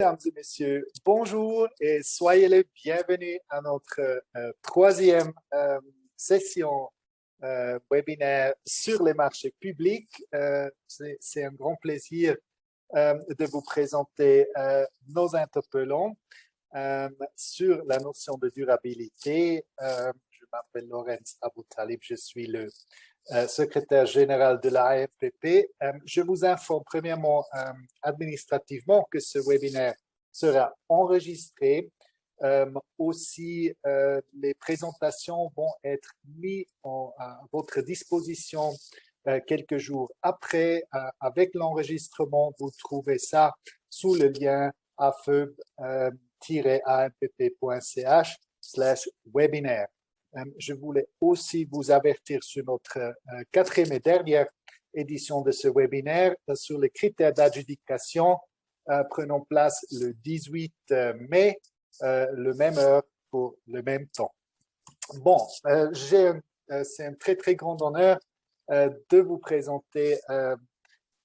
Mesdames et messieurs, bonjour et soyez les bienvenus à notre troisième session webinaire sur les marchés publics. C'est un grand plaisir de vous présenter nos interpellants sur la notion de durabilité. Je m'appelle Laurence Aboutalib, je suis le secrétaire général de la AFPP. Je vous informe premièrement administrativement que ce webinaire sera enregistré. Aussi, les présentations vont être mises à votre disposition quelques jours après. Avec l'enregistrement, vous trouvez ça sous le lien afeb-ampp.ch/webinaire. Je voulais aussi vous avertir sur notre quatrième et dernière édition de ce webinaire sur les critères d'adjudication prenant place le 18 mai, le même heure pour le même temps. Bon, c'est un très, très grand honneur de vous présenter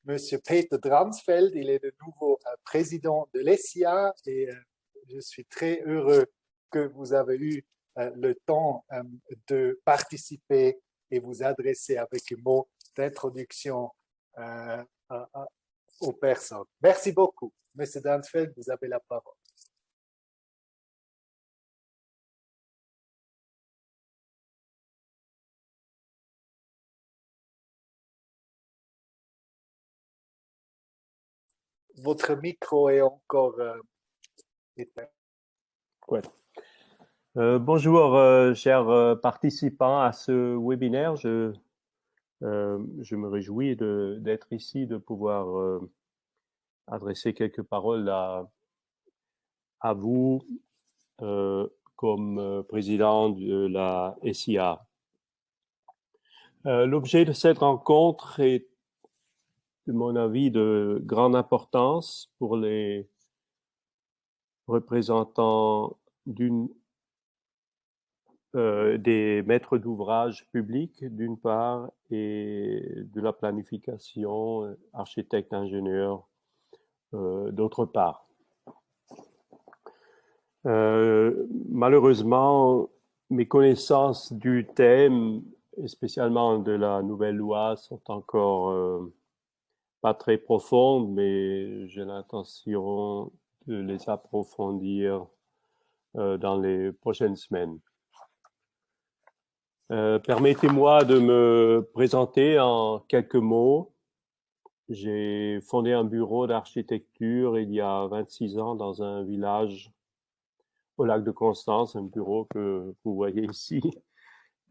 Monsieur Peter Dransfeld. Il est le nouveau président de l'ESIA et je suis très heureux que vous avez eu le temps de participer et vous adresser avec un mot d'introduction aux personnes. Merci beaucoup. Monsieur Dransfeld, vous avez la parole. Votre micro est encore éteint. Ouais. Bonjour, chers participants à ce webinaire. Je me réjouis d'être ici, de pouvoir adresser quelques paroles à vous comme président de la SIA. L'objet de cette rencontre est, de mon avis, de grande importance pour les représentants des maîtres d'ouvrage publics d'une part et de la planification, architectes, ingénieurs d'autre part. Malheureusement, mes connaissances du thème, et spécialement de la nouvelle loi, sont encore pas très profondes, mais j'ai l'intention de les approfondir dans les prochaines semaines. Permettez-moi de me présenter en quelques mots. J'ai fondé un bureau d'architecture il y a 26 ans dans un village au lac de Constance, un bureau que vous voyez ici.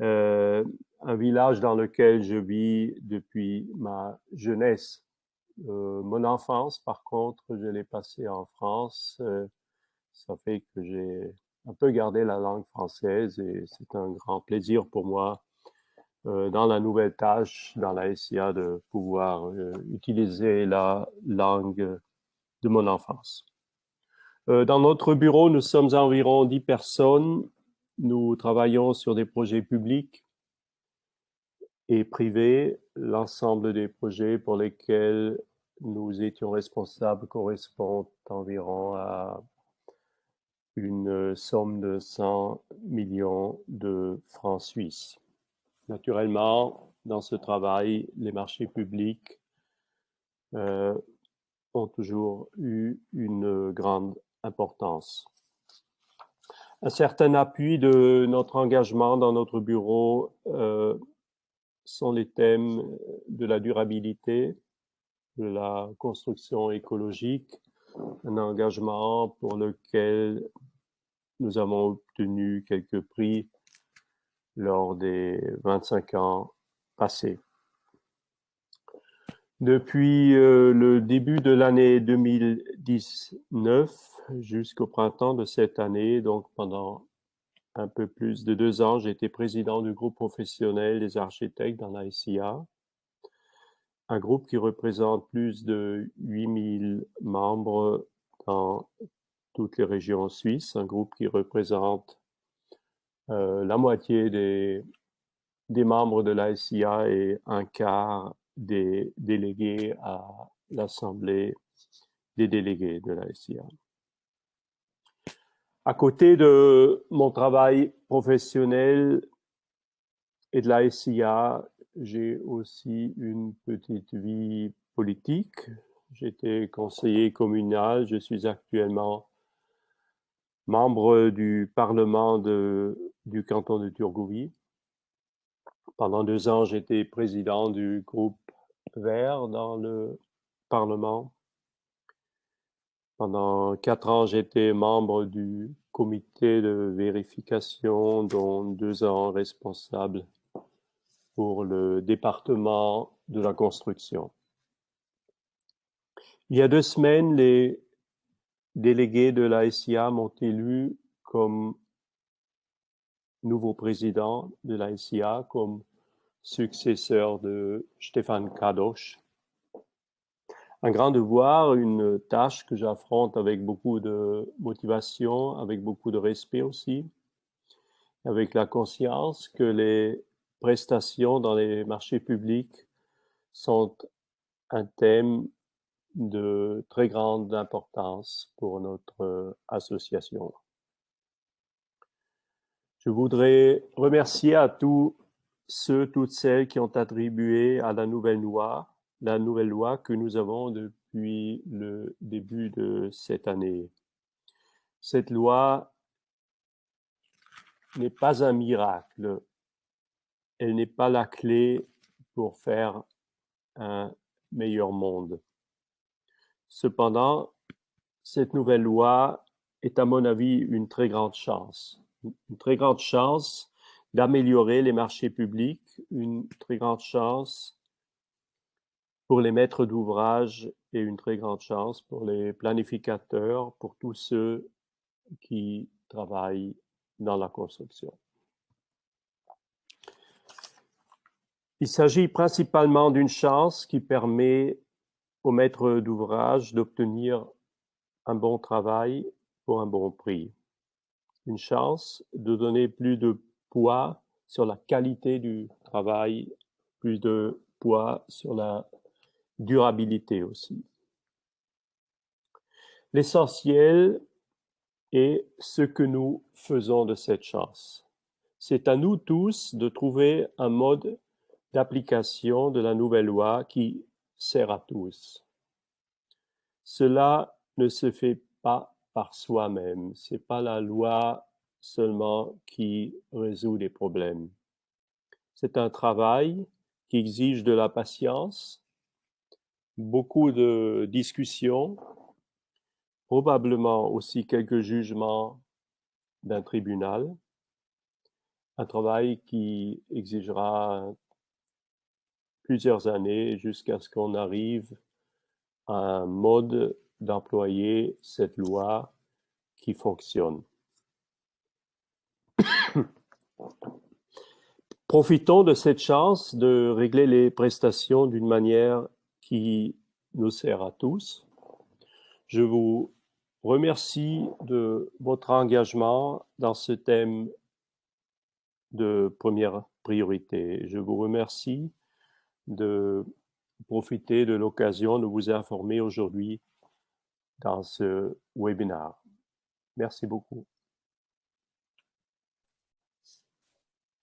Un village dans lequel je vis depuis ma jeunesse. Mon enfance, par contre, je l'ai passée en France. Ça fait que j'ai un peu gardé la langue française et c'est un grand plaisir pour moi dans la nouvelle tâche, dans la SIA, de pouvoir utiliser la langue de mon enfance. Dans notre bureau, nous sommes environ 10 personnes. Nous travaillons sur des projets publics et privés. L'ensemble des projets pour lesquels nous étions responsables correspondent environ à une somme de 100 millions de francs suisses. Naturellement, dans ce travail, les marchés publics ont toujours eu une grande importance. Un certain appui de notre engagement dans notre bureau sont les thèmes de la durabilité, de la construction écologique, un engagement pour lequel nous avons obtenu quelques prix lors des 25 ans passés. Depuis le début de l'année 2019 jusqu'au printemps de cette année, donc pendant un peu plus de 2 ans, j'ai été président du groupe professionnel des architectes dans la SIA, un groupe qui représente plus de 8000 membres dans toutes les régions suisses, un groupe qui représente la moitié des membres de la SIA et un quart des délégués à l'Assemblée des délégués de la SIA. À côté de mon travail professionnel et de la SIA, j'ai aussi une petite vie politique. J'étais conseiller communal, je suis actuellement membre du Parlement du canton de Turgovie. Pendant 2 ans, j'étais président du groupe Vert dans le Parlement. Pendant 4 ans, j'étais membre du comité de vérification, dont 2 ans responsable pour le département de la construction. Il y a 2 semaines, les délégués de la SIA m'ont élu comme nouveau président de la SIA, comme successeur de Stefan Kadosh. Un grand devoir, une tâche que j'affronte avec beaucoup de motivation, avec beaucoup de respect aussi, avec la conscience que les prestations dans les marchés publics sont un thème de très grande importance pour notre association. Je voudrais remercier à tous ceux, toutes celles qui ont attribué à la nouvelle loi que nous avons depuis le début de cette année. Cette loi n'est pas un miracle, elle n'est pas la clé pour faire un meilleur monde. Cependant, cette nouvelle loi est à mon avis une très grande chance d'améliorer les marchés publics, une très grande chance pour les maîtres d'ouvrage et une très grande chance pour les planificateurs, pour tous ceux qui travaillent dans la construction. Il s'agit principalement d'une chance qui permet aux maîtres d'ouvrage d'obtenir un bon travail pour un bon prix. Une chance de donner plus de poids sur la qualité du travail, plus de poids sur la durabilité aussi. L'essentiel est ce que nous faisons de cette chance. C'est à nous tous de trouver un mode d'application de la nouvelle loi qui sert à tous. Cela ne se fait pas par soi-même. C'est pas la loi seulement qui résout les problèmes. C'est un travail qui exige de la patience, beaucoup de discussions, probablement aussi quelques jugements d'un tribunal, un travail qui exigera plusieurs années jusqu'à ce qu'on arrive à un mode d'employer cette loi qui fonctionne. Profitons de cette chance de régler les prestations d'une manière qui nous sert à tous. Je vous remercie de votre engagement dans ce thème de première priorité. Je vous remercie de profiter de l'occasion de vous informer aujourd'hui dans ce webinaire. Merci beaucoup.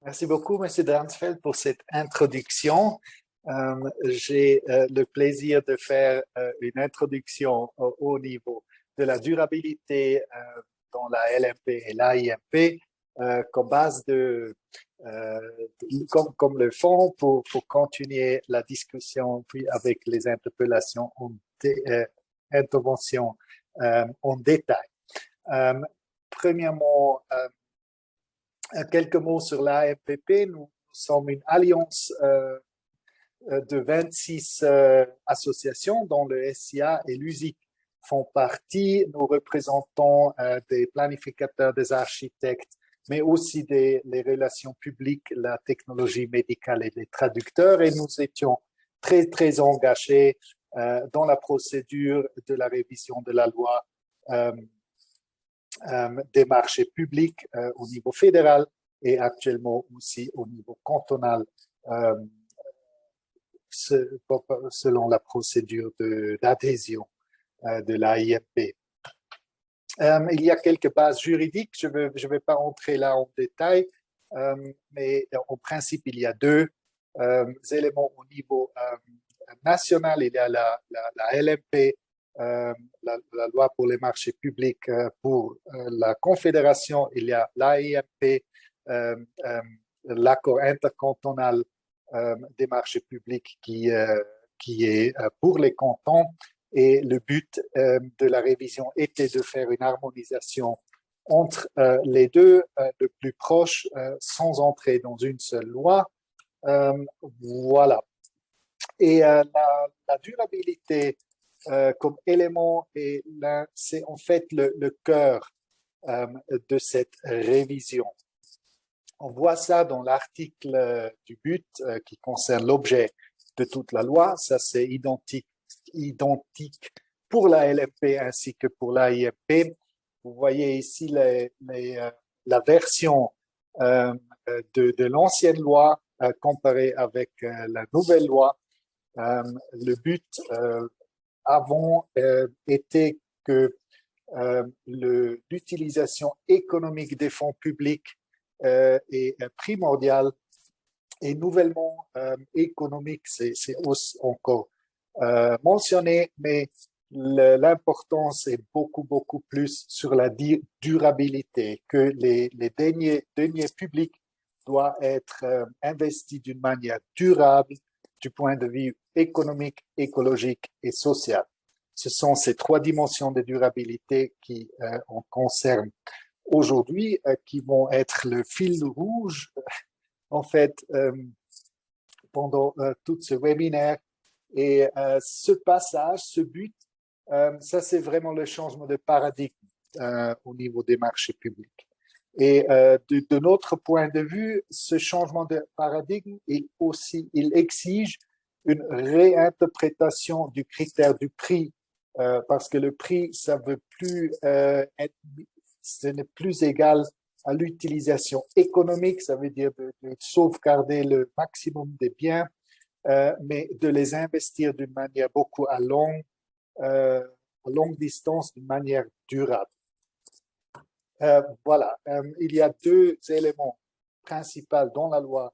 Merci beaucoup, M. Dransfeld, pour cette introduction. J'ai le plaisir de faire une introduction au niveau de la durabilité dans la LMP et l'AIMP comme base comme le fond pour continuer la discussion puis avec les interpellations interventions en détail. Premièrement, quelques mots sur l'AMPP. Nous sommes une alliance de 26 associations dont le SIA et l'USIC font partie. Nous représentons des planificateurs, des architectes, mais aussi les relations publiques, la technologie médicale et les traducteurs. Et nous étions très, très engagés dans la procédure de la révision de la loi des marchés publics au niveau fédéral et actuellement aussi au niveau cantonal selon la procédure d'adhésion de l'AIMP. Il y a quelques bases juridiques, je ne vais pas entrer là en détail, mais en principe, il y a deux éléments au niveau national. Il y a la LMP, la loi pour les marchés publics pour la Confédération. Il y a l'AIMP, euh, euh, l'accord intercantonal des marchés publics qui est pour les cantons. Et le but de la révision était de faire une harmonisation entre les deux le plus proche sans entrer dans une seule loi. Voilà. Et la durabilité comme élément, c'est en fait le cœur de cette révision. On voit ça dans l'article du but qui concerne l'objet de toute la loi. Ça, c'est identique pour la LMP ainsi que pour l'AIMP. Vous voyez ici la version de l'ancienne loi comparée avec la nouvelle loi. Le but avant était que l'utilisation économique des fonds publics est primordiale et nouvellement économique, c'est encore mentionné, mais l'importance est beaucoup plus sur la durabilité, que les deniers publics doivent être investis d'une manière durable du point de vue économique, écologique et social. Ce sont ces trois dimensions de durabilité qui en concernent aujourd'hui, qui vont être le fil rouge, en fait, pendant tout ce webinaire. Et ce passage, ce but, ça c'est vraiment le changement de paradigme au niveau des marchés publics. Et de notre point de vue, ce changement de paradigme, il exige une réinterprétation du critère du prix, parce que le prix, ça veut plus ce n'est plus égal à l'utilisation économique, ça veut dire de sauvegarder le maximum des biens, mais de les investir d'une manière beaucoup à longue distance, d'une manière durable. Voilà, il y a deux éléments principaux dans la loi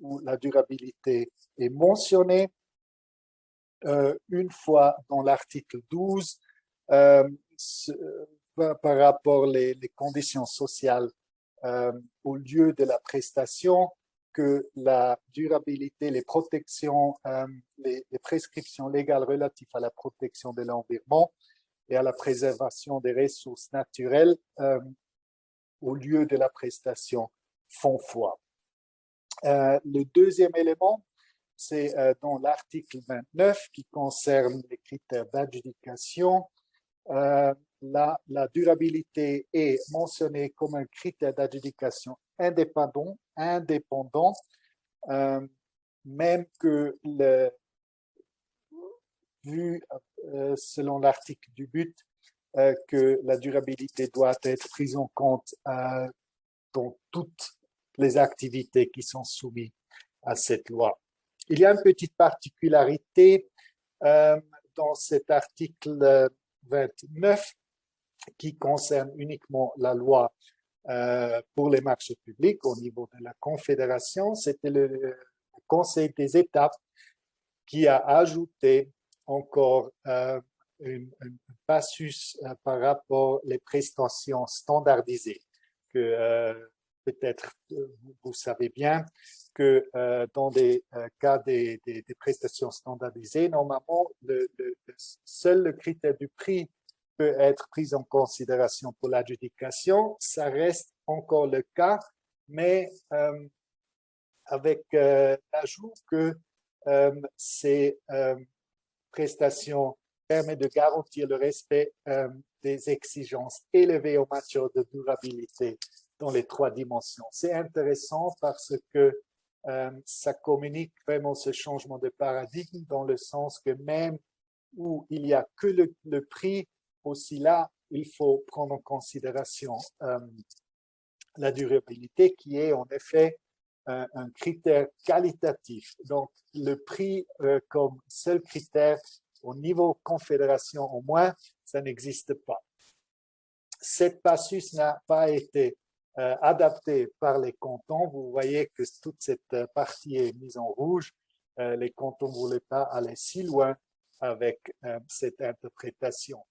où la durabilité est mentionnée. Une fois dans l'article 12, par rapport les conditions sociales au lieu de la prestation, que la durabilité, les protections, les prescriptions légales relatives à la protection de l'environnement et à la préservation des ressources naturelles au lieu de la prestation font foi. Le deuxième élément, c'est dans l'article 29 qui concerne les critères d'adjudication. La durabilité est mentionnée comme un critère d'adjudication indépendant, même que vu selon l'article du but, que la durabilité doit être prise en compte dans toutes les activités qui sont soumises à cette loi. Il y a une petite particularité dans cet article 29 qui concerne uniquement la loi pour les marchés publics au niveau de la Confédération. C'était le Conseil des États qui a ajouté encore une passus par rapport aux prestations standardisées, que peut-être vous savez bien que dans des cas des prestations standardisées, normalement, seul le critère du prix peut être pris en considération pour l'adjudication. Ça reste encore le cas, mais avec l'ajout que ces prestations permettent de garantir le respect des exigences élevées en matière de durabilité dans les trois dimensions. C'est intéressant parce que ça communique vraiment ce changement de paradigme dans le sens que même où il n'y a que le prix, aussi là, il faut prendre en considération la durabilité qui est en effet un critère qualitatif. Donc, le prix comme seul critère au niveau confédération au moins, ça n'existe pas. cette PASUS n'a pas été adaptée par les cantons. Vous voyez que toute cette partie est mise en rouge. Les cantons ne voulaient pas aller si loin avec cette interprétation.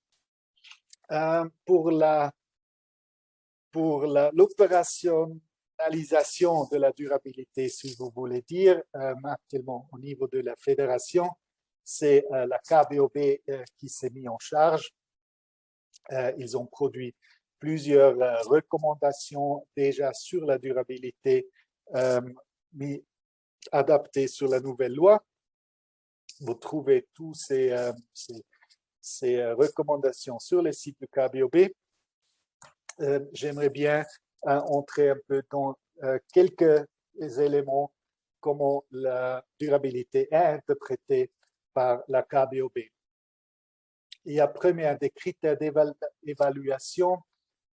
Pour l'opérationnalisation de la durabilité, si vous voulez dire, actuellement au niveau de la fédération, c'est la KBOB qui s'est mis en charge. Ils ont produit plusieurs recommandations déjà sur la durabilité, adaptées sur la nouvelle loi. Vous trouvez tous ces recommandations sur le site de KBOB. J'aimerais bien entrer un peu dans quelques éléments, comment la durabilité est interprétée par la KBOB. Il y a premièrement des critères d'évaluation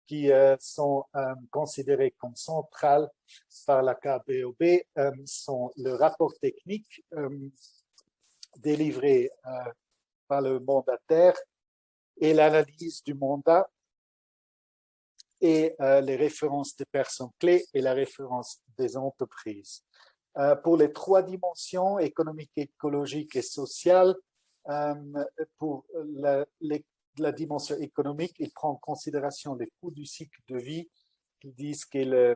qui sont considérés comme centrales par la KBOB, sont le rapport technique délivré par le mandataire et l'analyse du mandat et les références des personnes clés et la référence des entreprises. Pour les trois dimensions, économique, écologique et sociale, pour la dimension économique, il prend en considération les coûts du cycle de vie. Ils disent que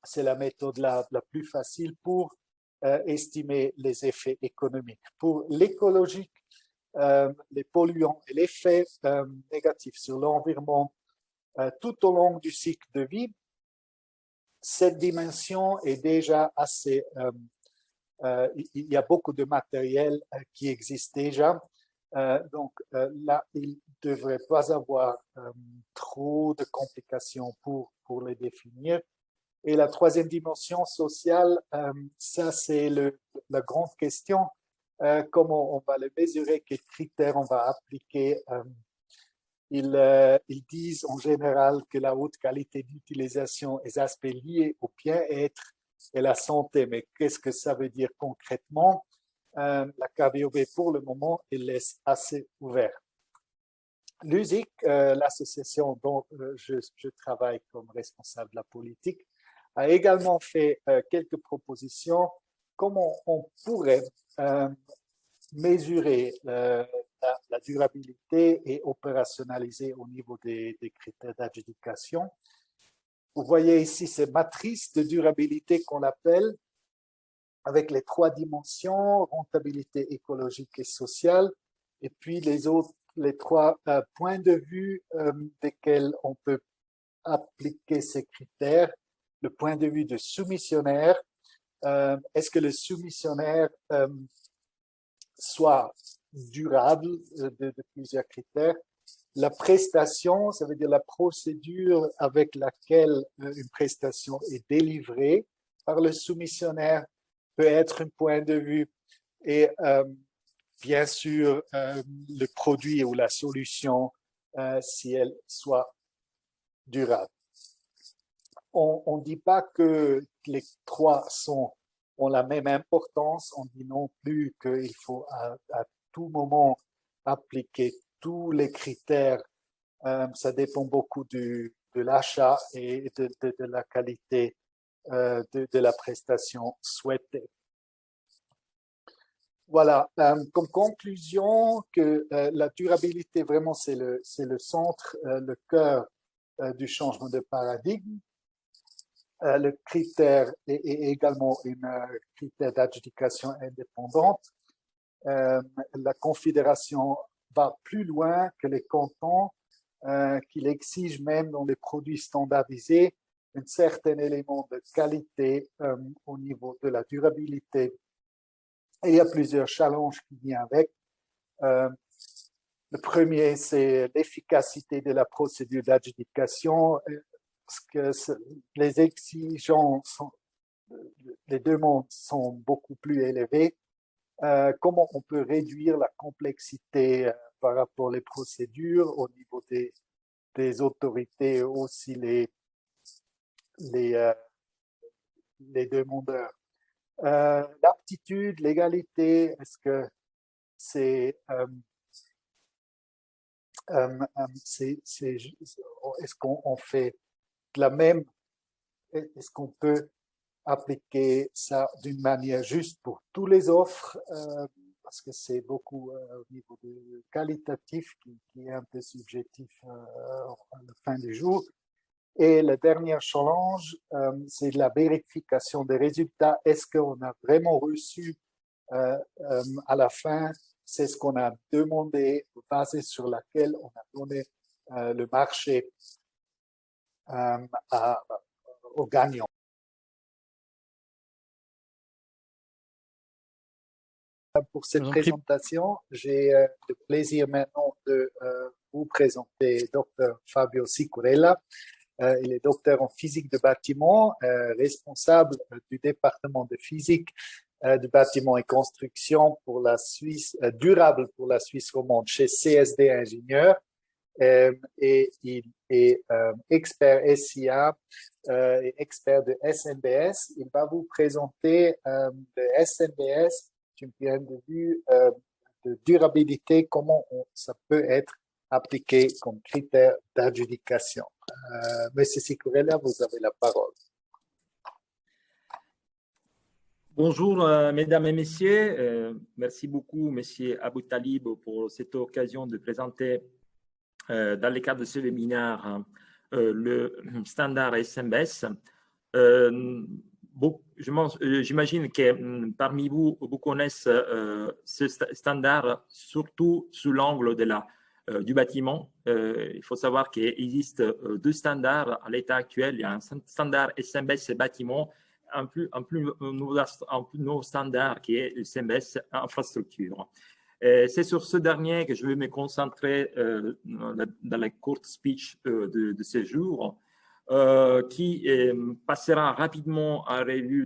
c'est la méthode la plus facile pour estimer les effets économiques. Pour l'écologique, les polluants et l'effet négatif sur l'environnement tout au long du cycle de vie, cette dimension est déjà assez... il y a beaucoup de matériel qui existe déjà. Donc là, il ne devrait pas avoir trop de complications pour les définir. Et la troisième dimension sociale, ça c'est la grande question. Comment on va le mesurer, quels critères on va appliquer. Ils disent en général que la haute qualité d'utilisation est aspect lié au bien-être et la santé. Mais qu'est-ce que ça veut dire concrètement? La KBOB, pour le moment, elle laisse assez ouvert. L'USIC, l'association dont je travaille comme responsable de la politique, a également fait quelques propositions comment on pourrait mesurer la durabilité et opérationnaliser au niveau des critères d'adjudication. Vous voyez ici ces matrices de durabilité qu'on appelle avec les trois dimensions, rentabilité écologique et sociale, et puis les trois points de vue desquels on peut appliquer ces critères. Le point de vue de soumissionnaire, est-ce que le soumissionnaire soit durable de plusieurs critères. La prestation, ça veut dire la procédure avec laquelle une prestation est délivrée par le soumissionnaire peut être un point de vue et bien sûr le produit ou la solution si elle soit durable. On ne dit pas que les trois ont la même importance, on dit non plus qu'il faut à tout moment appliquer tous les critères. Ça dépend beaucoup de l'achat et de la qualité de la prestation souhaitée. Voilà, comme conclusion, que la durabilité, vraiment, c'est le centre, le cœur du changement de paradigme. Le critère est également un critère d'adjudication indépendante. La Confédération va plus loin que les cantons, qu'il exige même dans les produits standardisés un certain élément de qualité au niveau de la durabilité. Et il y a plusieurs challenges qui viennent avec. Le premier, c'est l'efficacité de la procédure d'adjudication. Parce que les exigences, les demandes sont beaucoup plus élevées. Comment on peut réduire la complexité par rapport aux procédures au niveau des autorités, aussi les demandeurs. L'aptitude, l'égalité, est-ce que c'est Est-ce qu'on fait de la même, est-ce qu'on peut appliquer ça d'une manière juste pour tous les offres, parce que c'est beaucoup au niveau de qualitatif qui est un peu subjectif à la fin du jour. Et le dernier challenge, c'est la vérification des résultats. Est-ce qu'on a vraiment reçu à la fin, c'est ce qu'on a demandé, basé sur laquelle on a donné le marché aux gagnants. Pour cette présentation, j'ai le plaisir maintenant de vous présenter Dr. Fabio Sicurella. Il est docteur en physique de bâtiment, responsable du département de physique de bâtiment et construction pour la Suisse, durable pour la Suisse romande chez CSD Ingénieurs. Et il est expert SIA et expert de SNBS. Il va vous présenter le SNBS d'un point de vue de durabilité, comment ça peut être appliqué comme critère d'adjudication. Monsieur Sicurella, vous avez la parole. Bonjour, mesdames et messieurs. Merci beaucoup, monsieur Abou Talib, pour cette occasion de présenter, dans le cadre de ce webinaire, le standard SMBS. J'imagine que parmi vous, vous connaissez ce standard, surtout sous l'angle du bâtiment. Il faut savoir qu'il existe deux standards à l'état actuel. Il y a un standard SMBS bâtiment, un plus nouveau standard qui est le SMBS infrastructure. C'est sur ce dernier que je vais me concentrer dans la courte speech de ce jour, qui passera rapidement en revue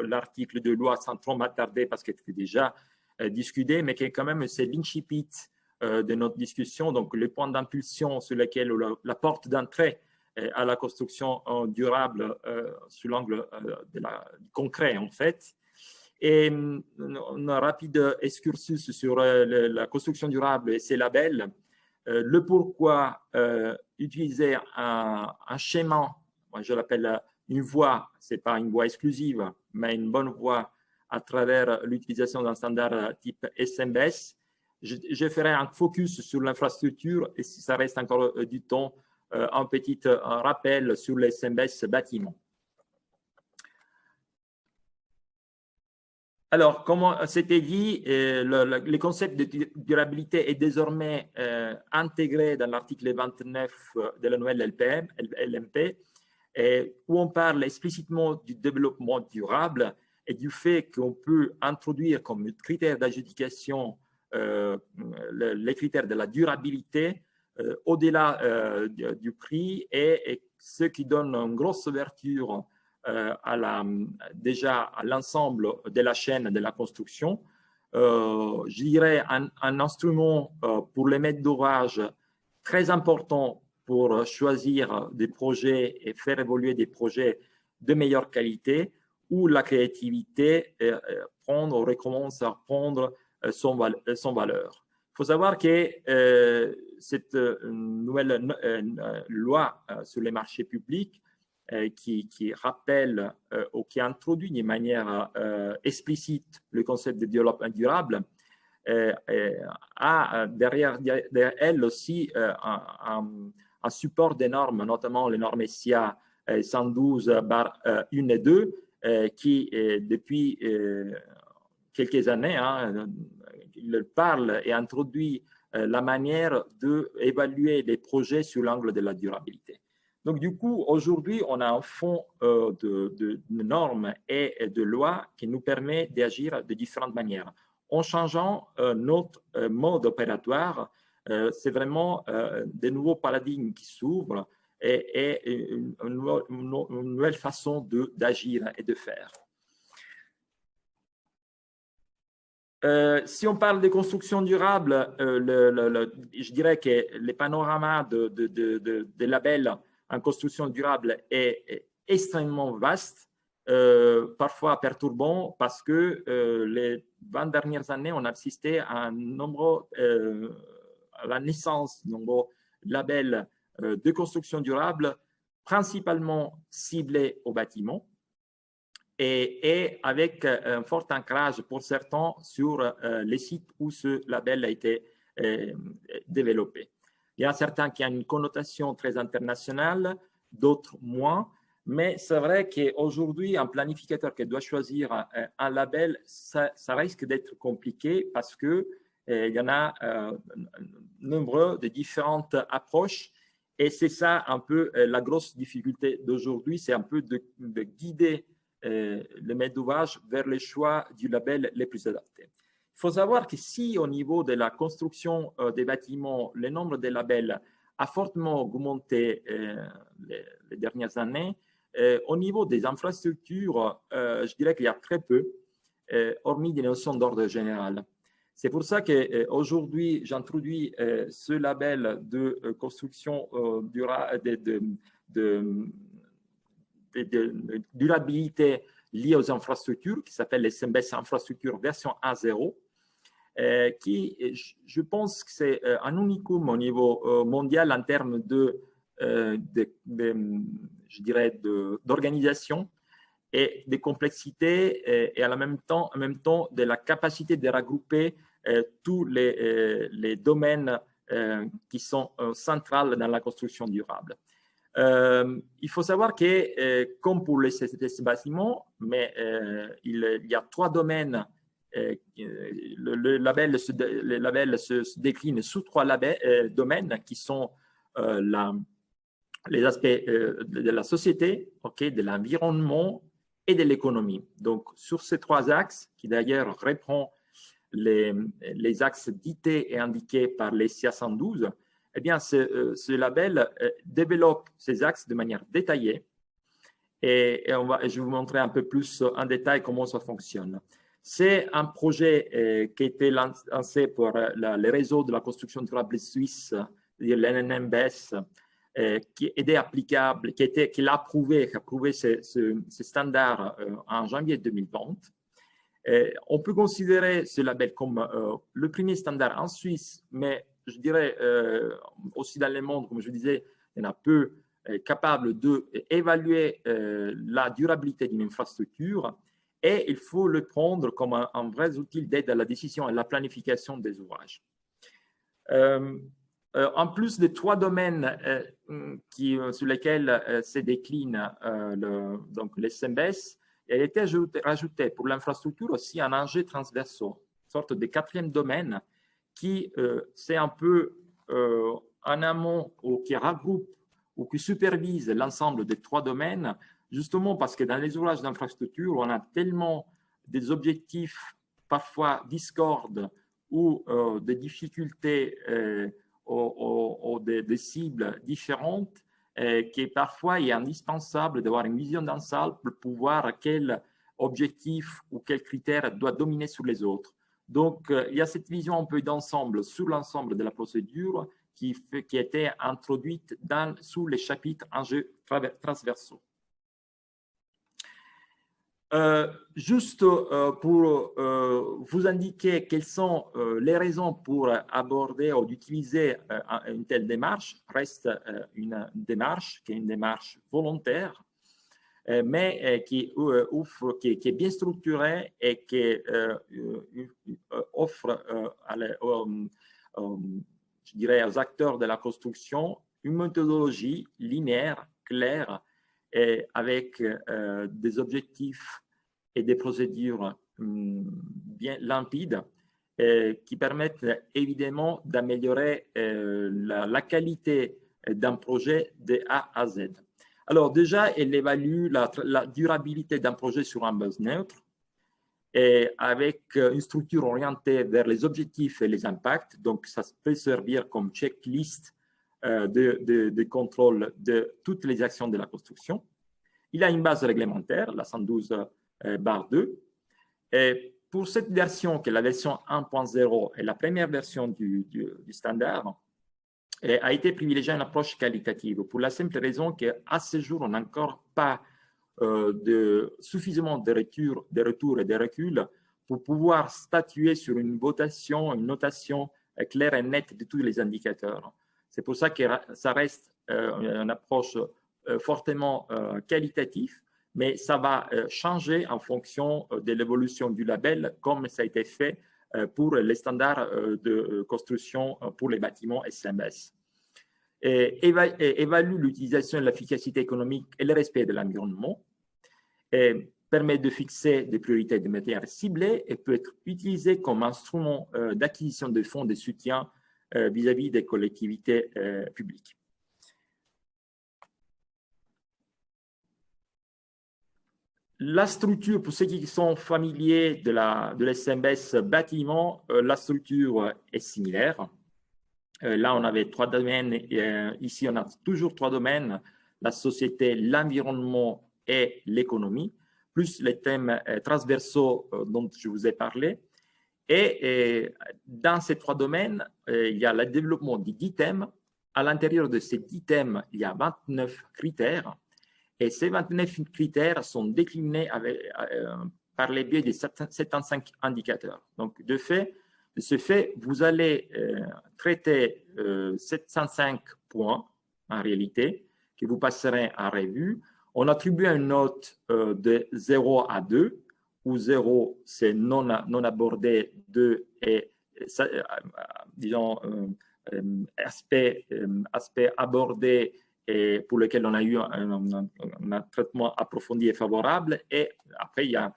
l'article de loi sans trop m'attarder parce qu'il était déjà discuté, mais qui est quand même c'est l'incipit de notre discussion, donc le point d'impulsion sur lequel la porte d'entrée à la construction durable sous l'angle du concret en fait. Et un rapide excursus sur la construction durable et ses labels. Le pourquoi utiliser un schéma, moi je l'appelle une voie, ce n'est pas une voie exclusive, mais une bonne voie à travers l'utilisation d'un standard type SMBS. Je ferai un focus sur l'infrastructure et si ça reste encore du temps, un petit rappel sur les SMBS bâtiments. Alors, comme c'était dit, le concept de durabilité est désormais intégré dans l'article 29 de la nouvelle LMP, où on parle explicitement du développement durable et du fait qu'on peut introduire comme critère d'adjudication les critères de la durabilité au-delà du prix et ce qui donne une grosse ouverture déjà à l'ensemble de la chaîne de la construction. Je dirais un instrument pour les maîtres d'ouvrage très important pour choisir des projets et faire évoluer des projets de meilleure qualité où la créativité recommence à prendre son valeur. Il faut savoir que cette nouvelle loi sur les marchés publics qui rappelle ou qui introduit de manière explicite le concept de développement durable, a derrière elle aussi un support des normes, notamment les normes SIA 112/1 et 2, qui depuis quelques années, il parle et introduit la manière d'évaluer les projets sous l'angle de la durabilité. Donc, du coup, aujourd'hui, on a un fond de normes et de lois qui nous permet d'agir de différentes manières. En changeant notre mode opératoire, c'est vraiment des nouveaux paradigmes qui s'ouvrent et une nouvelle façon d'agir et de faire. Si on parle de construction durable, je dirais que le panorama des labels en construction durable est extrêmement vaste, parfois perturbant parce que les 20 dernières années, on a assisté à un la naissance du nouveau label de construction durable, principalement ciblé au bâtiment et avec un fort ancrage pour certains sur les sites où ce label a été développé. Il y a certains qui ont une connotation très internationale, d'autres moins, mais c'est vrai qu'aujourd'hui, un planificateur qui doit choisir un label, ça risque d'être compliqué parce que il y en a nombreux de différentes approches et c'est ça un peu la grosse difficulté d'aujourd'hui, c'est un peu de guider le maître d'ouvrage vers les choix du label les plus adaptés. Il faut savoir que si au niveau de la construction des bâtiments, le nombre de labels a fortement augmenté les dernières années, au niveau des infrastructures, je dirais qu'il y a très peu, hormis des notions d'ordre général. C'est pour ça qu'aujourd'hui, j'introduis ce label de construction de durabilité liée aux infrastructures, qui s'appelle les SMBS Infrastructures version 1.0, qui, je pense que c'est un unicum au niveau mondial en termes je dirais, d'organisation et de complexité et en même temps de la capacité de regrouper tous les domaines qui sont centrales dans la construction durable. Il faut savoir que, comme pour les bâtiments, mais il y a 3 domaines. Le label se décline sous 3 domaines qui sont les aspects de la société, de l'environnement et de l'économie. Donc, sur ces 3 axes, qui d'ailleurs reprend les axes dictés et indiqués par les SIA 112, eh bien, ce label développe ces axes de manière détaillée et je vais vous montrer un peu plus en détail comment ça fonctionne. C'est un projet qui a été lancé par le réseau de la construction durable suisse, l'NNBS, qui est applicable, qui l'a approuvé, ce standard en janvier 2020. On peut considérer ce label comme le premier standard en Suisse, mais je dirais aussi dans le monde, comme je disais, il y en a peu capables d'évaluer la durabilité d'une infrastructure et il faut le prendre comme un vrai outil d'aide à la décision et à la planification des ouvrages. En plus des 3 domaines sur lesquels se décline donc les SMBS, il a été rajouté pour l'infrastructure aussi un enjeu transversal, une sorte de 4e domaine qui c'est un peu en amont ou qui regroupe ou qui supervise l'ensemble des 3 domaines, justement parce que dans les ouvrages d'infrastructure, on a tellement des objectifs parfois discordes ou des difficultés ou des cibles différentes que parfois il est indispensable d'avoir une vision d'ensemble pour pouvoir quel objectif ou quel critère doit dominer sur les autres. Donc, il y a cette vision un peu d'ensemble sur l'ensemble de la procédure qui a été introduite sous les chapitres enjeux transversaux. Juste pour vous indiquer quelles sont les raisons pour aborder ou d'utiliser une telle démarche, reste une démarche qui est une démarche volontaire, mais qui est bien structurée et qui offre je dirais, aux acteurs de la construction une méthodologie linéaire, claire, et avec des objectifs et des procédures bien limpides qui permettent évidemment d'améliorer la qualité d'un projet de A à Z. Alors déjà, elle évalue la durabilité d'un projet sur un base neutre et avec une structure orientée vers les objectifs et les impacts. Donc, ça peut servir comme checklist de contrôle de toutes les actions de la construction. Il a une base réglementaire, la 112/2. Et pour cette version, qui est la version 1.0 et la première version du standard, a été privilégiée une approche qualitative pour la simple raison qu'à ce jour, on n'a encore pas suffisamment de retours et de reculs pour pouvoir statuer sur une notation claire et nette de tous les indicateurs. C'est pour ça que ça reste une approche fortement qualitative, mais ça va changer en fonction de l'évolution du label, comme ça a été fait pour les standards de construction pour les bâtiments SMBS. Évalue l'utilisation et l'efficacité économique et le respect de l'environnement, permet de fixer des priorités de matières ciblées et peut être utilisé comme instrument d'acquisition de fonds de soutien vis-à-vis des collectivités publiques. La structure, pour ceux qui sont familiers de l'SMBS bâtiment, la structure est similaire. Là, on avait 3 domaines. Ici, on a toujours 3 domaines, la société, l'environnement et l'économie, plus les thèmes transversaux dont je vous ai parlé. Et dans ces 3 domaines, il y a le développement de 10 thèmes. À l'intérieur de ces 10 thèmes, il y a 29 critères. Et ces 29 critères sont déclinés par les biais des 75 indicateurs. Donc, de ce fait, vous allez traiter 705 points, en réalité, que vous passerez en revue. On attribue une note de 0 à 2, où 0, c'est non abordé, 2 est, disons, aspect abordé et pour lequel on a eu un traitement approfondi et favorable. Et après, il y a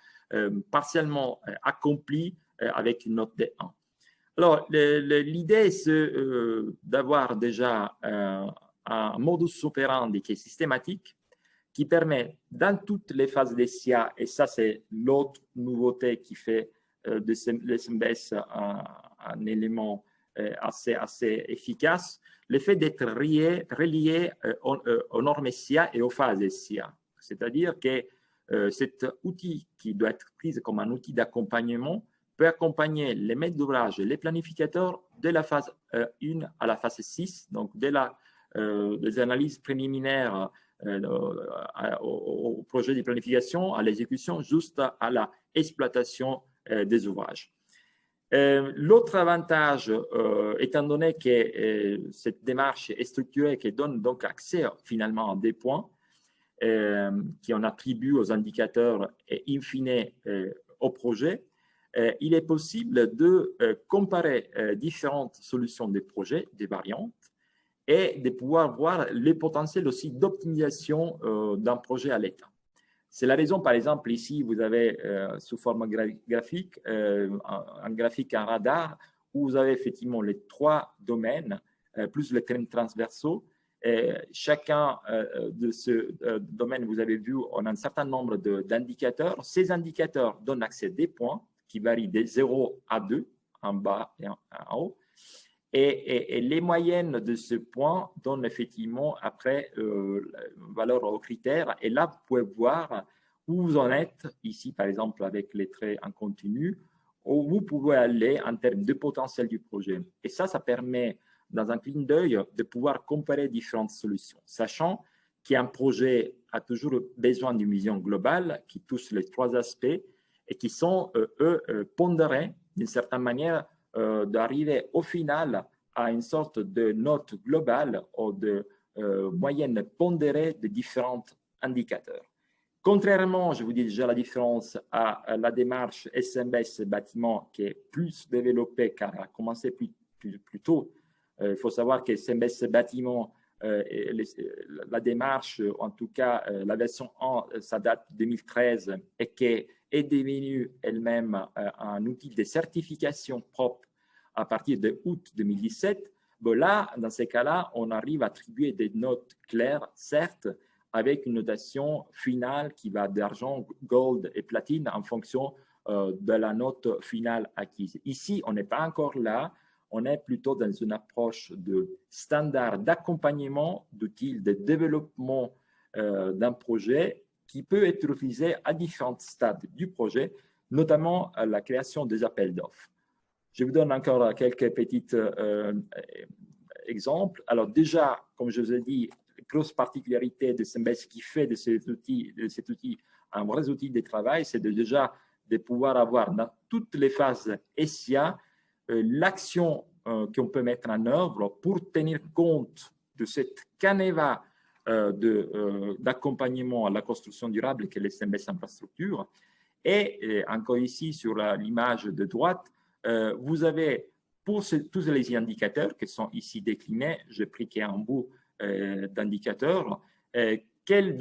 partiellement accompli avec une note de 1. Alors, l'idée, c'est d'avoir déjà un modus operandi qui est systématique, qui permet dans toutes les phases des SIA, et ça c'est l'autre nouveauté qui fait de l'SMBS un élément assez efficace, le fait d'être relié aux normes SIA et aux phases SIA. C'est-à-dire que cet outil qui doit être pris comme un outil d'accompagnement peut accompagner les maîtres d'ouvrage et les planificateurs de la phase 1 à la phase 6, donc des analyses préliminaires au projet de planification, à l'exécution, juste à l'exploitation des ouvrages. L'autre avantage, étant donné que cette démarche est structurée, qui donne donc accès finalement à des points qu'on attribue aux indicateurs et in fine au projet, il est possible de comparer différentes solutions des projets, des variantes, et de pouvoir voir les potentiels aussi d'optimisation d'un projet à l'état. C'est la raison, par exemple, ici, vous avez sous forme graphique, un graphique, un radar, où vous avez effectivement les 3 domaines, plus les thèmes transversaux. Chacun de ce domaine, vous avez vu, on a un certain nombre d'indicateurs. Ces indicateurs donnent accès à des points qui varient de 0 à 2, en bas et en haut. Et les moyennes de ce point donnent effectivement après valeur aux critères. Et là, vous pouvez voir où vous en êtes, ici par exemple avec les traits en continu, où vous pouvez aller en termes de potentiel du projet. Et ça permet, dans un clin d'œil, de pouvoir comparer différentes solutions, sachant qu'un projet a toujours besoin d'une vision globale qui touche les 3 aspects et qui sont, eux, pondérés d'une certaine manière d'arriver au final à une sorte de note globale ou de moyenne pondérée de différents indicateurs. Contrairement, je vous dis déjà la différence à la démarche SMBS bâtiment qui est plus développée car elle a commencé plus tôt. Il faut savoir que SMBS bâtiment, la démarche, en tout cas la version 1, ça date de 2013 et qui est devenue elle-même un outil de certification propre à partir de août 2017. Bon, là, dans ces cas-là, on arrive à attribuer des notes claires, certes, avec une notation finale qui va d'argent, gold et platine en fonction de la note finale acquise. Ici, on n'est pas encore là. On est plutôt dans une approche de standard d'accompagnement d'outils de développement d'un projet qui peut être utilisé à différents stades du projet, notamment à la création des appels d'offres. Je vous donne encore quelques petits exemples. Alors déjà, comme je vous ai dit, grosse particularité de SMBS qui fait de cet outil un vrai outil de travail, c'est déjà de pouvoir avoir dans toutes les phases SIA l'action qu'on peut mettre en œuvre pour tenir compte de cette canevas d'accompagnement à la construction durable qu'est le CMBS Infrastructure. Et encore ici, sur l'image de droite, vous avez pour tous les indicateurs qui sont ici déclinés, j'ai pris qu'un bout d'indicateurs, quel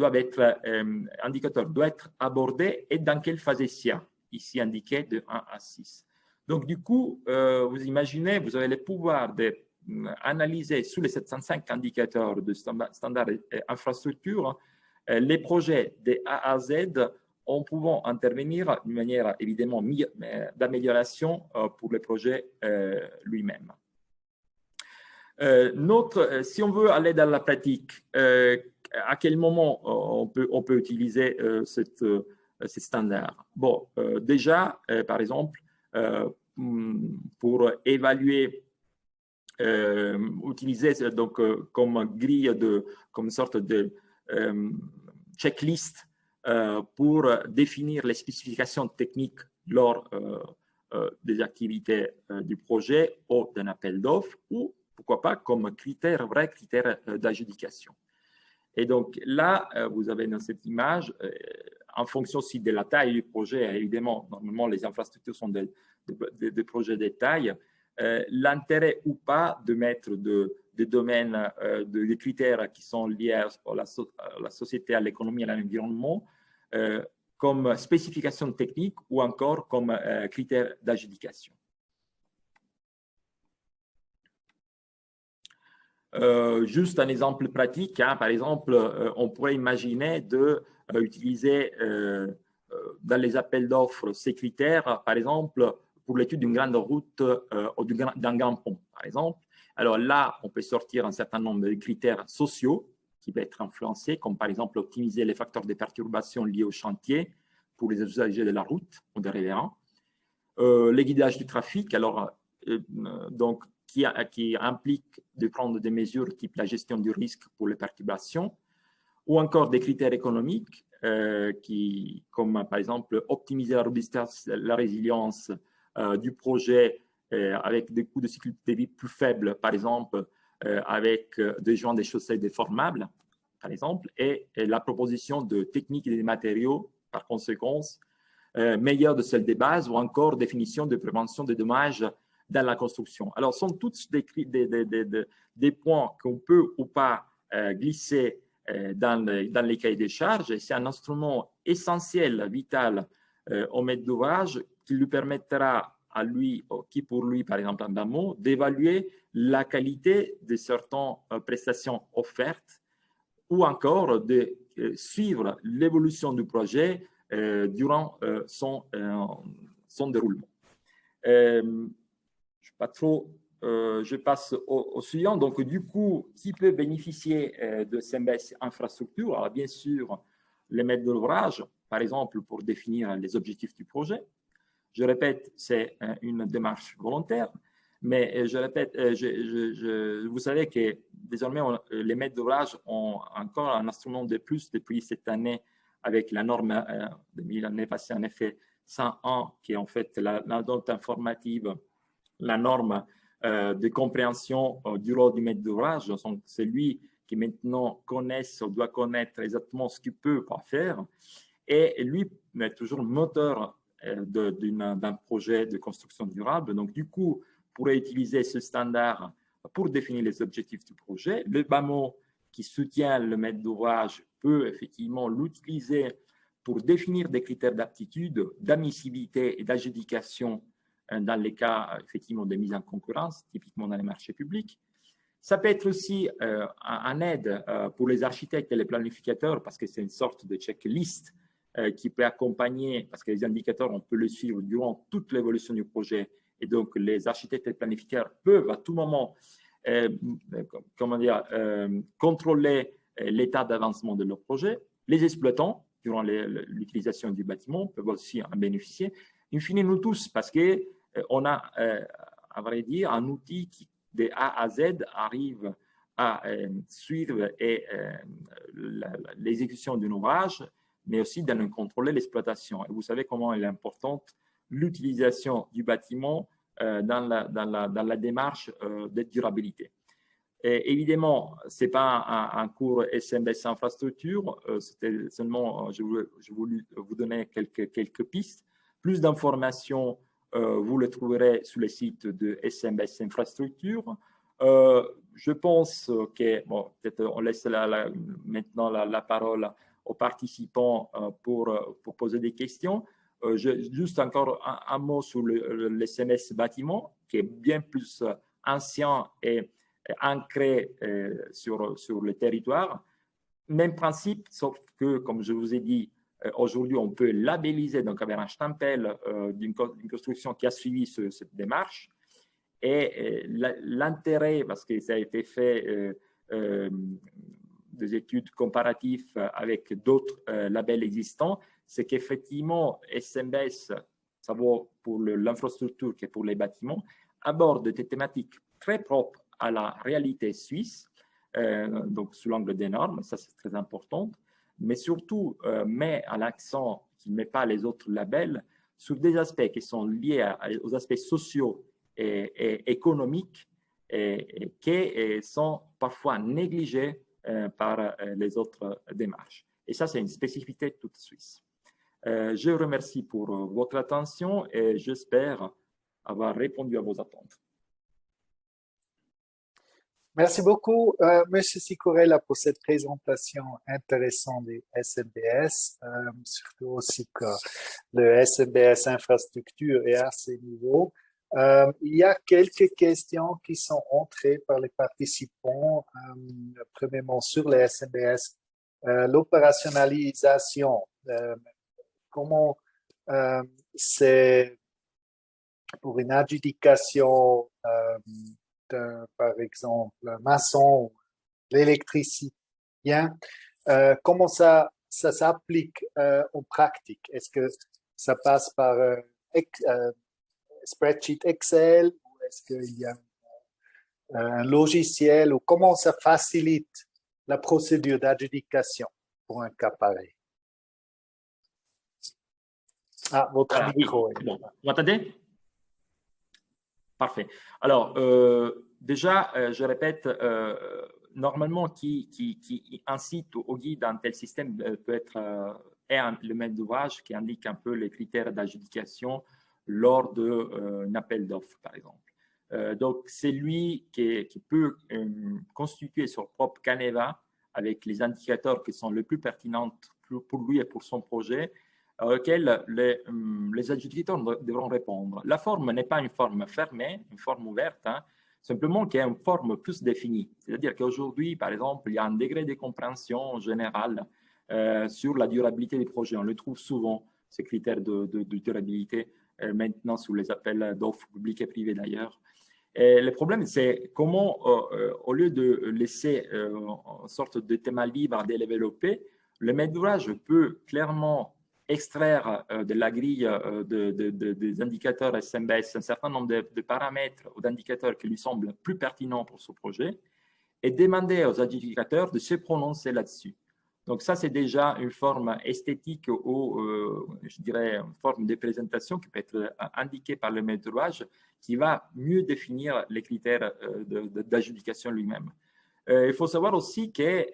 indicateur doit être abordé et dans quelle phase SIA, ici indiqué de 1 à 6. Donc, du coup, vous imaginez, vous avez le pouvoir d'analyser sous les 705 indicateurs de standard infrastructure les projets de A à Z en pouvant intervenir d'une manière évidemment d'amélioration pour le projet lui-même. Si on veut aller dans la pratique, à quel moment on peut utiliser ces standards? Bon, déjà, par exemple, pour évaluer, utiliser donc comme grille comme sorte de checklist pour définir les spécifications techniques lors des activités du projet ou d'un appel d'offres, ou pourquoi pas comme vrai critère d'adjudication. Et donc là, vous avez dans cette image, en fonction aussi de la taille du projet, évidemment, normalement les infrastructures sont des projets de taille, l'intérêt ou pas de mettre des domaines, des critères qui sont liés à la société, à l'économie, à l'environnement, comme spécification technique ou encore comme critère d'adjudication. Juste un exemple pratique, hein, par exemple, on pourrait imaginer d'utiliser dans les appels d'offres ces critères, par exemple, pour l'étude d'une grande route ou d'un grand pont, par exemple. Alors là, on peut sortir un certain nombre de critères sociaux qui peuvent être influencés, comme par exemple optimiser les facteurs de perturbation liés au chantier pour les usagers de la route ou des riverains. Les guidages du trafic, alors, donc, qui implique de prendre des mesures type la gestion du risque pour les perturbations, ou encore des critères économiques, comme par exemple optimiser la robustesse, la résilience du projet avec des coûts de cycle de vie plus faibles, par exemple, avec des joints des chaussées déformables, par exemple, et la proposition de techniques et de matériaux, par conséquent, meilleures de celles des bases, ou encore définition de prévention des dommages dans la construction. Alors, ce sont tous des points qu'on peut ou pas glisser dans les cahiers des charges. C'est un instrument essentiel, vital au maître d'ouvrage qui lui permettra à lui, qui pour lui, par exemple, en amont, d'évaluer la qualité de certaines prestations offertes ou encore de suivre l'évolution du projet durant son déroulement. Je passe au suivant. Donc, du coup, qui peut bénéficier de CMBS Infrastructure? Alors, bien sûr, les maîtres d'ouvrage, par exemple, pour définir les objectifs du projet. Je répète, c'est une démarche volontaire, mais je répète, vous savez que désormais, les maîtres d'ouvrage ont encore un instrument de plus depuis cette année avec la norme de l'année passée, en effet, 101, qui est en fait la norme informative, la norme de compréhension du rôle du maître d'ouvrage. C'est lui qui maintenant doit connaître exactement ce qu'il peut pas faire. Et lui est toujours le moteur d'un projet de construction durable. Donc, du coup, pourrait utiliser ce standard pour définir les objectifs du projet. Le BAMO, qui soutient le maître d'ouvrage, peut effectivement l'utiliser pour définir des critères d'aptitude, d'admissibilité et d'adjudication dans les cas effectivement de mise en concurrence, typiquement dans les marchés publics. Ça peut être aussi un aide pour les architectes et les planificateurs, parce que c'est une sorte de checklist qui peut accompagner, parce que les indicateurs, on peut les suivre durant toute l'évolution du projet, et donc les architectes et les planificateurs peuvent à tout moment contrôler l'état d'avancement de leur projet. Les exploitants, durant l'utilisation du bâtiment, peuvent aussi en bénéficier. In fine, nous tous, parce qu'on a, à vrai dire, un outil qui, de A à Z, arrive à suivre l'exécution d'un ouvrage, mais aussi de contrôler l'exploitation. Et vous savez comment il est importante l'utilisation du bâtiment dans la démarche de durabilité. Et évidemment, ce n'est pas un cours SMBS infrastructure, c'était seulement, je voulais vous donner quelques pistes. Plus d'informations, vous le trouverez sur le site de SMBS infrastructure. Je pense que, bon, peut-être on laisse maintenant la parole aux participants pour poser des questions. Juste encore un mot sur le SMS bâtiment, qui est bien plus ancien et ancré sur le territoire. Même principe, sauf que, comme je vous ai dit, aujourd'hui, on peut labelliser, donc avec un stempel d'une construction qui a suivi cette démarche. Et l'intérêt, parce que ça a été fait des études comparatives avec d'autres labels existants, c'est qu'effectivement, SMBS, ça vaut pour l'infrastructure que pour les bâtiments, aborde des thématiques très propres à la réalité suisse, donc sous l'angle des normes, ça c'est très important, mais surtout met à l'accent, qui ne met pas les autres labels, sur des aspects qui sont liés aux aspects sociaux et économiques et qui sont parfois négligés par les autres démarches. Et ça, c'est une spécificité toute suisse. Je vous remercie pour votre attention et j'espère avoir répondu à vos attentes. Merci beaucoup, Monsieur Sicorella, pour cette présentation intéressante des SMBS, surtout aussi que le SMBS infrastructure est assez nouveau. Il y a quelques questions qui sont entrées par les participants, premièrement sur les SMBS. L'opérationnalisation, comment c'est pour une adjudication par exemple, maçon, l'électricien, comment ça s'applique en pratique? Est-ce que ça passe par spreadsheet Excel ou est-ce qu'il y a un logiciel ou comment ça facilite la procédure d'adjudication pour un cas pareil? Ah, votre micro. Oui. Bon, vous m'entendez? Parfait. Alors, déjà, je répète, normalement, qui incite au guide d'un tel système peut être le maître d'ouvrage qui indique un peu les critères d'adjudication lors d'un appel d'offres, par exemple. Donc, c'est lui qui peut constituer son propre Caneva avec les indicateurs qui sont les plus pertinents pour lui et pour son projet, auxquels les adjudicateurs devront répondre. La forme n'est pas une forme fermée, une forme ouverte, hein, simplement qu'il y a une forme plus définie. C'est-à-dire qu'aujourd'hui, par exemple, il y a un degré de compréhension générale sur la durabilité des projets. On le trouve souvent, ces critères de durabilité, maintenant sous les appels d'offres publiques et privées d'ailleurs. Et le problème, c'est comment, au lieu de laisser une sorte de thème libre à développer, le maître d'ouvrage peut clairement extraire de la grille des indicateurs SMBS un certain nombre de paramètres ou d'indicateurs qui lui semblent plus pertinents pour ce projet et demander aux adjudicateurs de se prononcer là-dessus. Donc ça, c'est déjà une forme esthétique ou, je dirais, une forme de présentation qui peut être indiquée par le maître d'ouvrage qui va mieux définir les critères d'adjudication lui-même. Il faut savoir aussi qu'il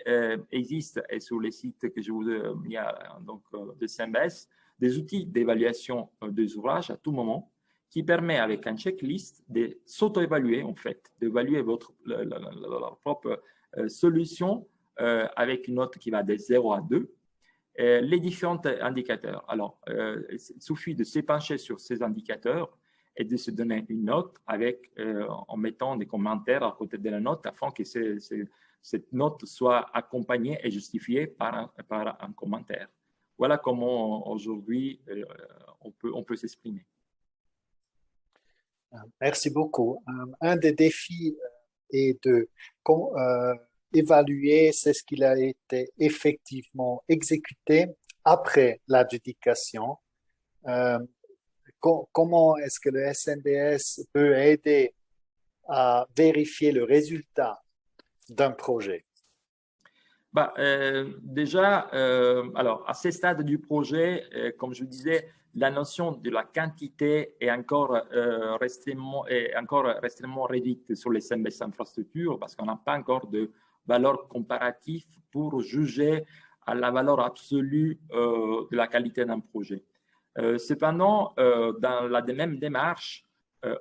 existe, et sur les sites que je vous ai mis donc, de SMBS, des outils d'évaluation des ouvrages à tout moment qui permet avec un checklist de s'auto-évaluer, en fait, d'évaluer votre propre solution avec une note qui va de 0 à 2, les différents indicateurs. Alors, il suffit de s'épancher sur ces indicateurs et de se donner une note avec, en mettant des commentaires à côté de la note afin que cette note soit accompagnée et justifiée par un commentaire. Voilà comment aujourd'hui on peut s'exprimer. Merci beaucoup. Un des défis est de évaluer ce qu'il a été effectivement exécuté après l'adjudication. Comment est-ce que le SMBS peut aider à vérifier le résultat d'un projet? Déjà, alors, à ce stade du projet, comme je disais, la notion de la quantité est encore restreint réduite sur les SMBS infrastructures parce qu'on n'a pas encore de valeur comparative pour juger à la valeur absolue de la qualité d'un projet. Cependant, dans la même démarche,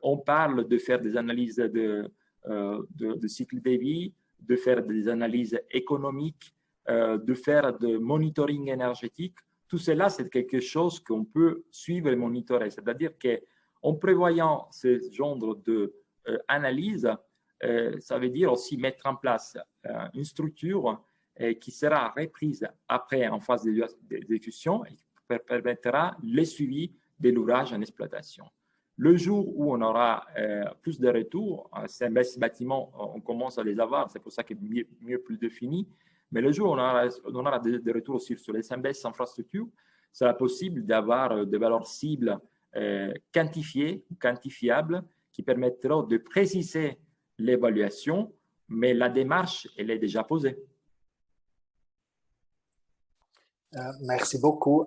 on parle de faire des analyses de cycle de vie, de faire des analyses économiques, de faire de monitoring énergétique. Tout cela, c'est quelque chose qu'on peut suivre et monitorer. C'est-à-dire qu'en prévoyant ce genre d'analyse, ça veut dire aussi mettre en place une structure qui sera reprise après en phase d'exécution et qui permettra le suivi de l'ouvrage en exploitation. Le jour où on aura plus de retours, CMS bâtiments, on commence à les avoir, c'est pour ça que mieux plus défini, mais le jour où on aura des retours aussi sur les CMS infrastructures, c'est possible d'avoir des valeurs cibles quantifiées, quantifiables, qui permettront de préciser l'évaluation, mais la démarche, elle est déjà posée. Merci beaucoup.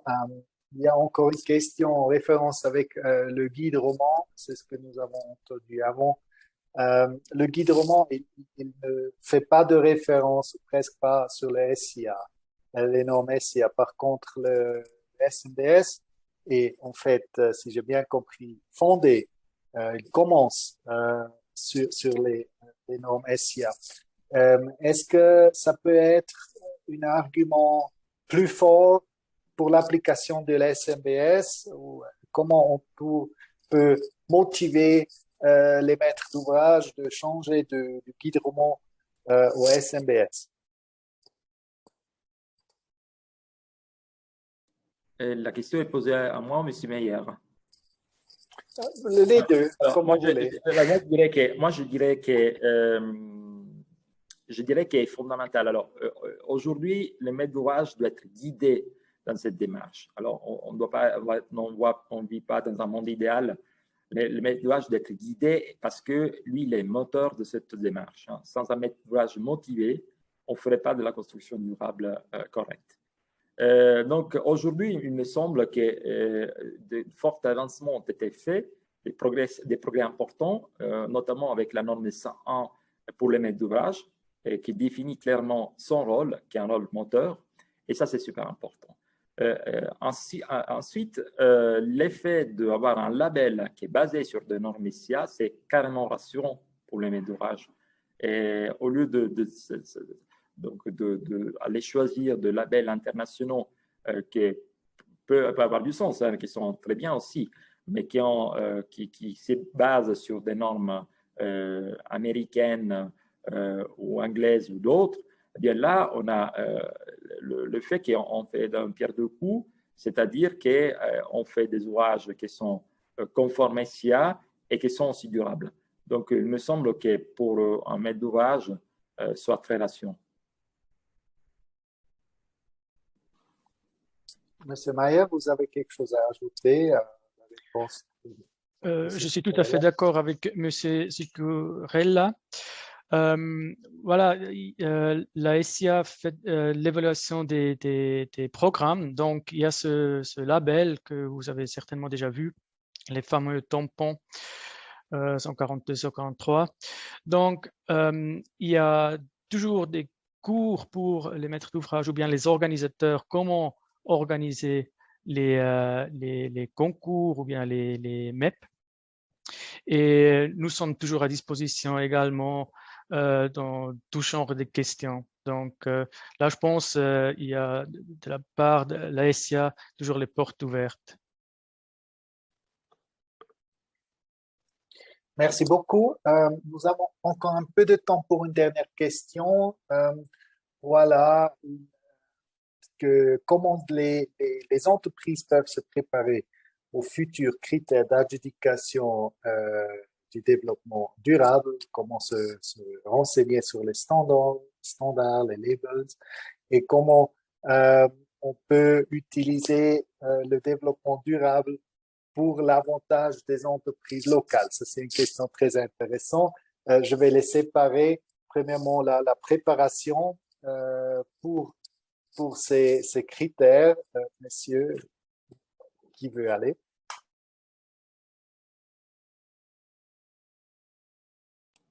Il y a encore une question en référence avec le guide roman, c'est ce que nous avons entendu avant. Le guide roman, il ne fait pas de référence, presque pas, sur les SIA, les normes SIA. Par contre, le SMBS est en fait, si j'ai bien compris, fondé, il commence sur les normes SIA. Est-ce que ça peut être un argument plus fort pour l'application de l'SMBS, ou comment on peut motiver les maîtres d'ouvrage de changer du guide roman au SMBS? La question est posée à moi, M. Meyer. Les deux, alors, comme moi, vous voulez. Je dirais qu'il est fondamental. Alors, aujourd'hui, le maître d'ouvrage doit être guidé dans cette démarche. Alors, on ne vit pas dans un monde idéal. Le maître d'ouvrage doit être guidé parce que lui, il est moteur de cette démarche. Sans un maître d'ouvrage motivé, on ne ferait pas de la construction durable correcte. Donc, aujourd'hui, il me semble que de forts avancements ont été faits, des progrès importants, notamment avec la norme 101 pour les maîtres d'ouvrage, qui définit clairement son rôle, qui est un rôle moteur, et ça, c'est super important. Ensuite, l'effet d'avoir un label qui est basé sur des normes SIA, c'est carrément rassurant pour les maîtres d'ouvrage. Et au lieu d'aller choisir des labels internationaux qui peuvent avoir du sens, hein, qui sont très bien aussi, mais qui se basent sur des normes américaines ou anglaises ou d'autres, eh bien là, on a le fait qu'on fait d'un pierre deux coups, c'est-à-dire qu'on fait des ouvrages qui sont conformes SIA et qui sont aussi durables. Donc, il me semble que pour un maître d'ouvrage, soit très rassurant. Monsieur Mayer, vous avez quelque chose à ajouter à la réponse? Je suis tout à fait d'accord avec Monsieur Sicurella. Voilà, la SIA fait l'évaluation des programmes. Donc, il y a ce label que vous avez certainement déjà vu, les fameux tampons 142, 143. Donc, il y a toujours des cours pour les maîtres d'ouvrage ou bien les organisateurs, comment organiser les concours ou bien les MEP. Et nous sommes toujours à disposition également dans tout genre de questions. Donc là, je pense il y a de la part de la SIA toujours les portes ouvertes. Merci beaucoup. Nous avons encore un peu de temps pour une dernière question. Voilà, comment les entreprises peuvent se préparer aux futurs critères d'adjudication du développement durable, comment se renseigner sur les standards, les labels, et comment on peut utiliser le développement durable pour l'avantage des entreprises locales. Ça, c'est une question très intéressante. Je vais les séparer. Premièrement, la préparation pour ces critères. Monsieur, qui veut aller?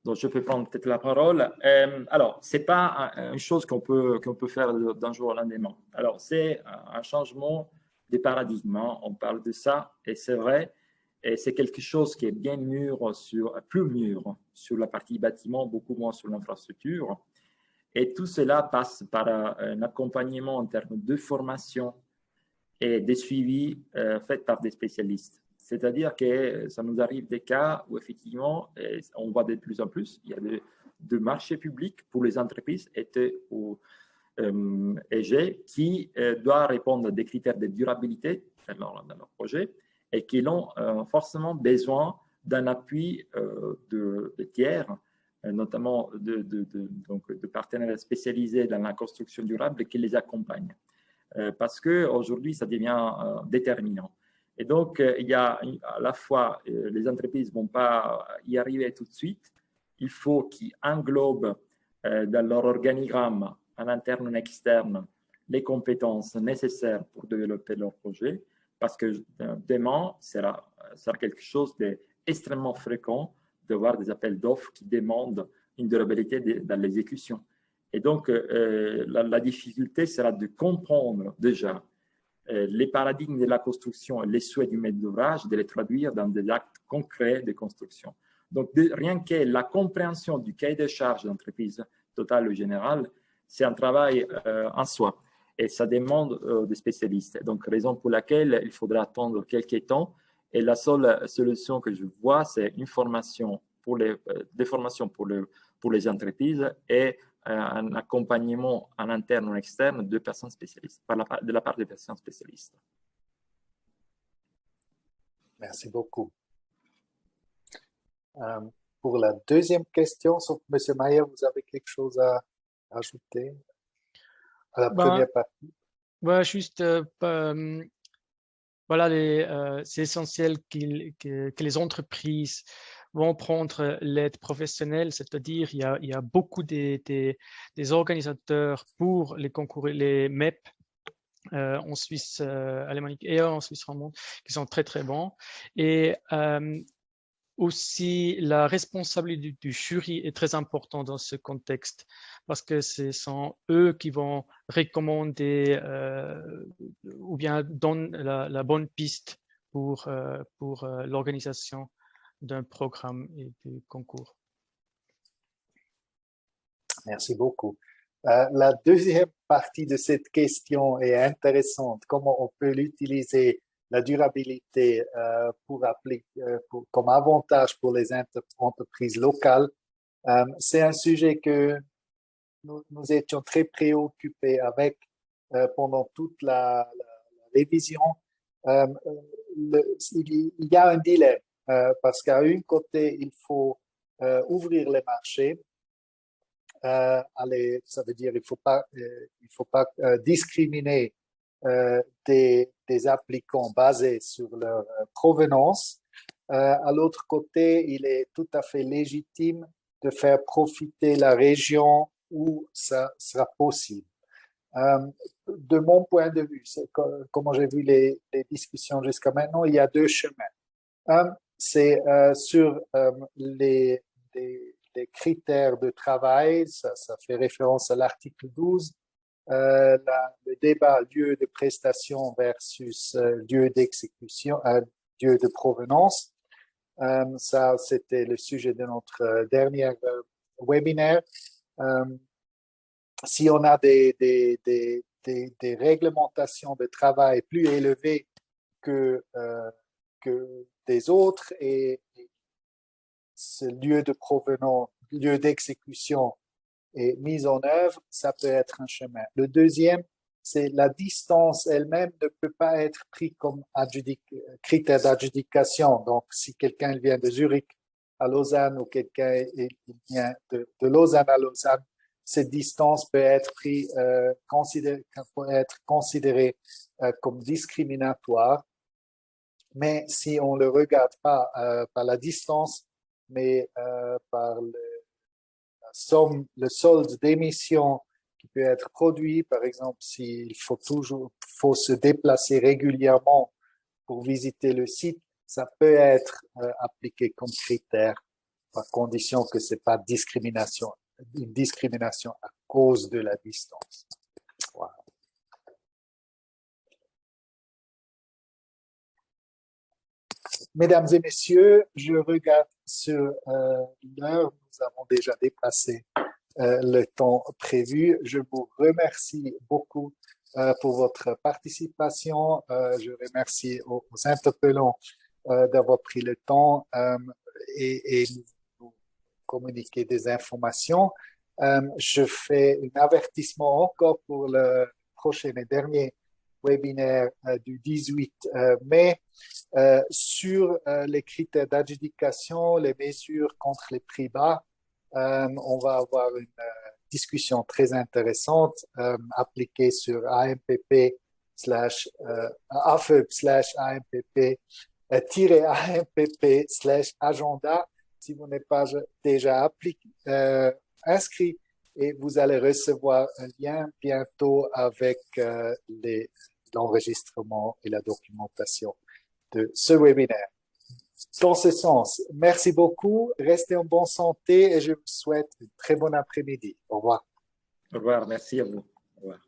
Donc, je peux prendre peut-être la parole. Alors, ce n'est pas une chose qu'on peut faire d'un jour au lendemain. Alors, c'est un changement de paradigme. On parle de ça, et c'est vrai. Et c'est quelque chose qui est bien plus mûr sur la partie bâtiment, beaucoup moins sur l'infrastructure. Et tout cela passe par un accompagnement en termes de formation et de suivi fait par des spécialistes. C'est-à-dire que ça nous arrive des cas où effectivement, on voit de plus en plus, il y a de marchés publics pour les entreprises ou EG qui doivent répondre à des critères de durabilité dans leur projet et qui ont forcément besoin d'un appui de tiers, notamment de partenaires spécialisés dans la construction durable qui les accompagnent. Parce qu'aujourd'hui, ça devient déterminant. Et donc, il y a à la fois, les entreprises ne vont pas y arriver tout de suite. Il faut qu'ils englobent dans leur organigramme, en interne ou en externe, les compétences nécessaires pour développer leur projet. Parce que demain, ça sera quelque chose d'extrêmement fréquent de voir des appels d'offres qui demandent une durabilité dans l'exécution. Et donc, la difficulté sera de comprendre déjà les paradigmes de la construction et les souhaits du maître d'ouvrage, de les traduire dans des actes concrets de construction. Donc, rien que la compréhension du cahier de charges d'entreprise totale ou générale, c'est un travail en soi et ça demande des spécialistes. Donc, raison pour laquelle il faudra attendre quelques temps. Et la seule solution que je vois, c'est une formation des formations pour les entreprises et un accompagnement en interne ou en externe de personnes spécialistes, de la part des personnes spécialistes. Merci beaucoup. Pour la deuxième question, sauf M. Mayer, vous avez quelque chose à ajouter à la première partie? Juste, voilà, c'est essentiel que les entreprises vont prendre l'aide professionnelle, c'est-à-dire il y a beaucoup des organisateurs pour les concours, les MEP en Suisse alémanique et en Suisse romande qui sont très très bons. Et aussi, la responsabilité du jury est très importante dans ce contexte parce que ce sont eux qui vont recommander ou bien donnent la bonne piste pour l'organisation d'un programme et du concours. Merci beaucoup. La deuxième partie de cette question est intéressante. Comment on peut l'utiliser, la durabilité, comme avantage pour les entreprises locales? C'est un sujet que nous étions très préoccupés avec pendant toute la révision. Il y a un dilemme parce qu'à un côté, il faut ouvrir les marchés. Ça veut dire il faut pas discriminer des applicants basés sur leur provenance. À l'autre côté, il est tout à fait légitime de faire profiter la région où ça sera possible. De mon point de vue, comment j'ai vu les discussions jusqu'à maintenant, il y a deux chemins. C'est sur les critères de travail, ça fait référence à l'article 12, le débat lieu de prestation versus lieu d'exécution, lieu de provenance. Ça, c'était le sujet de notre dernier webinaire. Si on a des réglementations de travail plus élevées que des autres et ce lieu de provenance, lieu d'exécution est mis en œuvre, ça peut être un chemin. Le deuxième, c'est la distance elle-même ne peut pas être prise comme critère d'adjudication. Donc, si quelqu'un vient de Zurich à Lausanne ou quelqu'un vient de Lausanne à Lausanne, cette distance peut être considérée comme discriminatoire. Mais si on ne le regarde pas par la distance, mais par le solde d'émissions qui peut être produit, par exemple, s'il faut se déplacer régulièrement pour visiter le site, ça peut être appliqué comme critère, à condition que ce n'est pas une discrimination à cause de la distance. Voilà. Mesdames et messieurs, je regarde sur l'heure, nous avons déjà dépassé le temps prévu. Je vous remercie beaucoup pour votre participation. Je remercie aux interpellants d'avoir pris le temps et nous communiquer des informations. Je fais un avertissement encore pour le prochain et dernier webinaire du 18 mai sur les critères d'adjudication, les mesures contre les prix bas. On va avoir une discussion très intéressante appliquée sur AMPP/AMPP/agenda si vous n'êtes pas déjà inscrit, et vous allez recevoir un lien bientôt avec l'enregistrement et la documentation de ce webinaire. Dans ce sens, merci beaucoup, restez en bonne santé et je vous souhaite une très bonne après-midi. Au revoir. Au revoir, merci à vous. Au revoir.